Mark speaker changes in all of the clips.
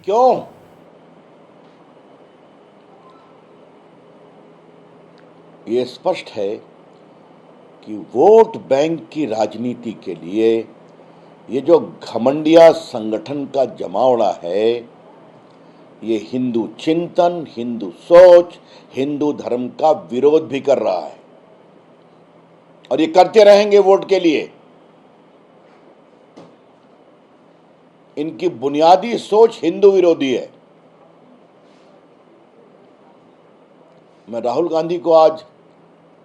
Speaker 1: क्यों? ये स्पष्ट है कि वोट बैंक की राजनीति के लिए ये जो घमंडिया संगठन का जमावड़ा है, ये हिंदू चिंतन, हिंदू सोच, हिंदू धर्म का विरोध भी कर रहा है और ये करते रहेंगे वोट के लिए। इनकी बुनियादी सोच हिंदू विरोधी है। मैं राहुल गांधी को आज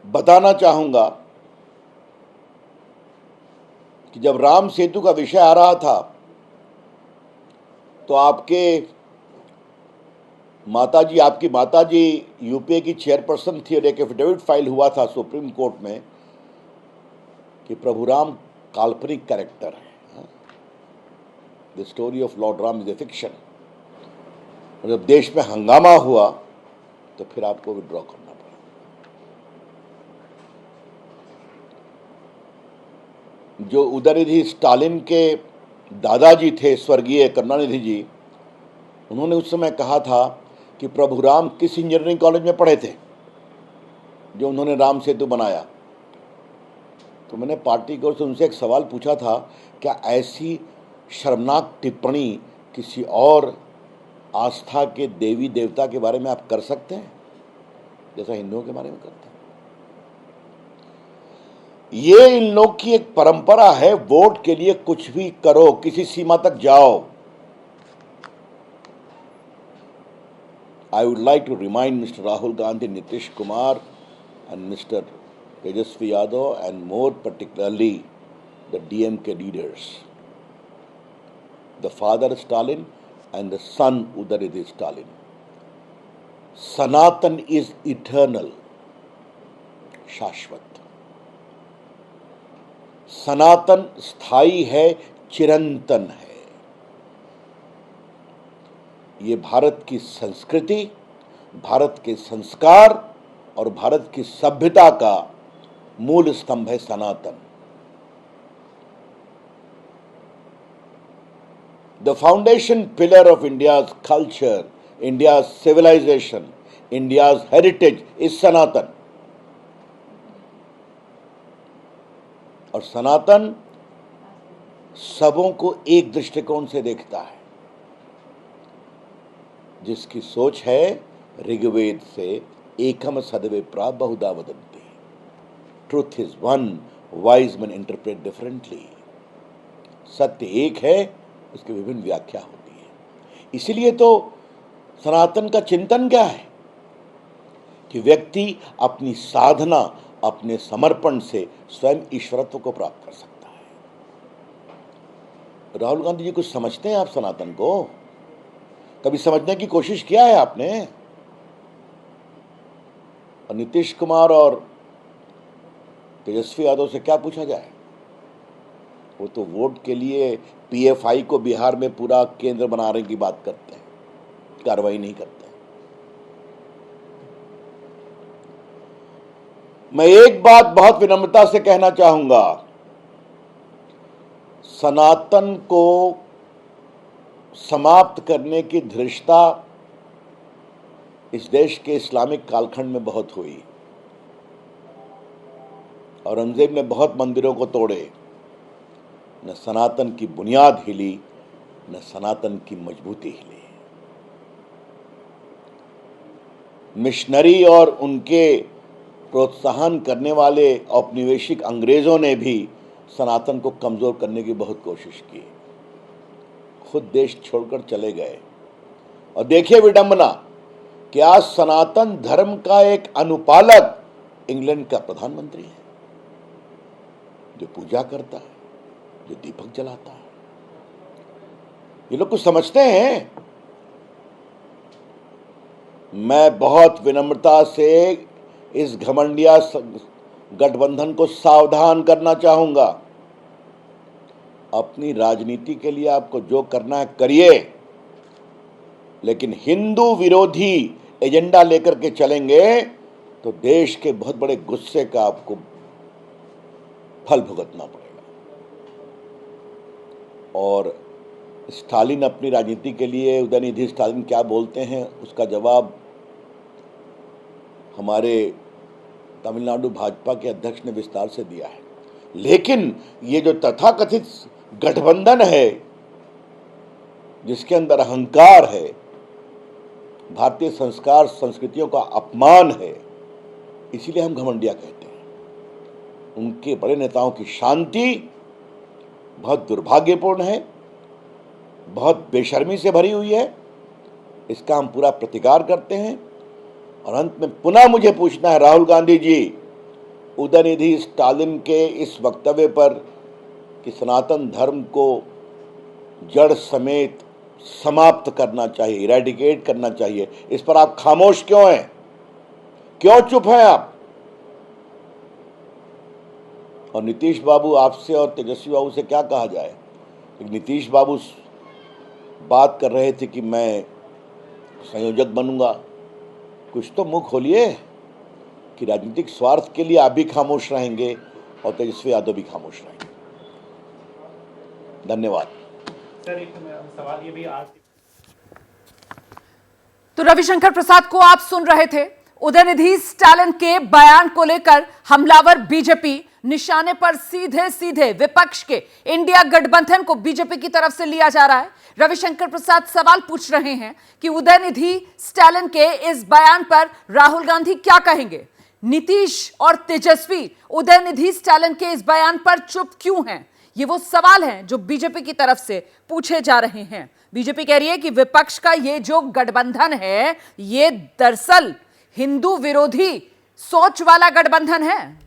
Speaker 1: बताना चाहूंगा कि जब राम सेतु का विषय आ रहा था तो आपकी माताजी यूपीए की चेयरपर्सन थी और एक एफिडेविट फाइल हुआ था सुप्रीम कोर्ट में कि प्रभु राम काल्पनिक कैरेक्टर है। The story of Lord Ram is a fiction. और जब देश में हंगामा हुआ तो फिर आपको विड्रॉ करना पड़ा। जो उदयनिधि स्टालिन के दादाजी थे, स्वर्गीय करुणानिधि जी, उन्होंने उस समय कहा था कि प्रभु राम किस इंजीनियरिंग कॉलेज में पढ़े थे जो उन्होंने राम सेतु बनाया। तो मैंने पार्टी की ओर से उनसे एक सवाल पूछा था, क्या ऐसी शर्मनाक टिप्पणी किसी और आस्था के देवी देवता के बारे में आप कर सकते हैं जैसा हिंदुओं के बारे में करते हैं? ये इन लोग की एक परंपरा है, वोट के लिए कुछ भी करो, किसी सीमा तक जाओ। I would like to remind Mr. Rahul Gandhi, Nitish Kumar and Mr. Tejasvi Yadav and more particularly the DMK leaders, the father Stalin and the son Udayanidhi Stalin. Sanatan is eternal, शाश्वत। सनातन स्थायी है, चिरंतन है। ये भारत की संस्कृति, भारत के संस्कार और भारत की सभ्यता का मूल स्तंभ है Sanatan. The foundation pillar of India's culture, India's civilisation, India's heritage is Sanatan. और सनातन सबों को एक दृष्टिकोण से देखता है, जिसकी सोच है ऋग्वेद से एकम सदविप्रा बहुधा वदन्ति। Truth is one, wise man interpret differently. सत्य एक है, उसकी विभिन्न व्याख्या होती है। इसीलिए तो सनातन का चिंतन क्या है कि व्यक्ति अपनी साधना, अपने समर्पण से स्वयं ईश्वरत्व को प्राप्त कर सकता है। राहुल गांधी जी कुछ समझते हैं आप सनातन को? कभी समझने की कोशिश किया है आपने? और नीतीश कुमार और तेजस्वी यादव से क्या पूछा जाए? वो तो वोट के लिए पीएफआई को बिहार में पूरा केंद्र बनाने की बात करते हैं, कार्रवाई नहीं करते। मैं एक बात बहुत विनम्रता से कहना चाहूंगा, सनातन को समाप्त करने की धृष्टता इस देश के इस्लामिक कालखंड में बहुत हुई। औरंगजेब ने बहुत मंदिरों को तोड़े, न सनातन की बुनियाद हिली, न सनातन की मजबूती हिली। मिशनरी और उनके प्रोत्साहन करने वाले औपनिवेशिक अंग्रेजों ने भी सनातन को कमजोर करने की बहुत कोशिश की, खुद देश छोड़कर चले गए। और देखिए विडंबना कि आज सनातन धर्म का एक अनुपालक इंग्लैंड का प्रधानमंत्री है, जो पूजा करता है, जो दीपक जलाता है। ये लोग कुछ समझते हैं? मैं बहुत विनम्रता से इस घमंडिया गठबंधन को सावधान करना चाहूंगा। अपनी राजनीति के लिए आपको जो करना है करिए, लेकिन हिंदू विरोधी एजेंडा लेकर के चलेंगे तो देश के बहुत बड़े गुस्से का आपको फल भुगतना पड़ेगा। और स्टालिन अपनी राजनीति के लिए उदयनिधि स्टालिन क्या बोलते हैं, उसका जवाब हमारे तमिलनाडु भाजपा के अध्यक्ष ने विस्तार से दिया है। लेकिन ये जो तथाकथित गठबंधन है, जिसके अंदर अहंकार है, भारतीय संस्कार संस्कृतियों का अपमान है, इसीलिए हम घमंडिया कहते हैं। उनके बड़े नेताओं की शांति बहुत दुर्भाग्यपूर्ण है, बहुत बेशर्मी से भरी हुई है। इसका हम पूरा प्रतिकार करते हैं। और अंत में पुनः मुझे पूछना है, राहुल गांधी जी, उदयनिधि स्टालिन के इस वक्तव्य पर कि सनातन धर्म को जड़ समेत समाप्त करना चाहिए, इरेडिकेट करना चाहिए, इस पर आप खामोश क्यों हैं? क्यों चुप हैं आप? और नीतीश बाबू, आपसे और तेजस्वी बाबू से क्या कहा जाए? नीतीश बाबू बात कर रहे थे कि मैं संयोजक बनूंगा। कुछ तो मुंह खोलिए कि राजनीतिक स्वार्थ के लिए आप भी खामोश रहेंगे और तेजस्वी यादव भी खामोश रहेंगे। धन्यवाद।
Speaker 2: सर, एक सवाल ये भी आज
Speaker 3: तो रविशंकर प्रसाद को आप सुन रहे थे। उदयनिधि स्टालिन के बयान को लेकर हमलावर बीजेपी, निशाने पर सीधे सीधे विपक्ष के इंडिया गठबंधन को बीजेपी की तरफ से लिया जा रहा है। रविशंकर प्रसाद सवाल पूछ रहे हैं कि उदयनिधि स्टालिन के इस बयान पर राहुल गांधी क्या कहेंगे। नीतीश और तेजस्वी उदयनिधि स्टालिन के इस बयान पर चुप क्यों हैं? ये वो सवाल हैं जो बीजेपी की तरफ से पूछे जा रहे हैं। बीजेपी कह रही है कि विपक्ष का ये जो गठबंधन है, ये दरअसल हिंदू विरोधी सोच वाला गठबंधन है।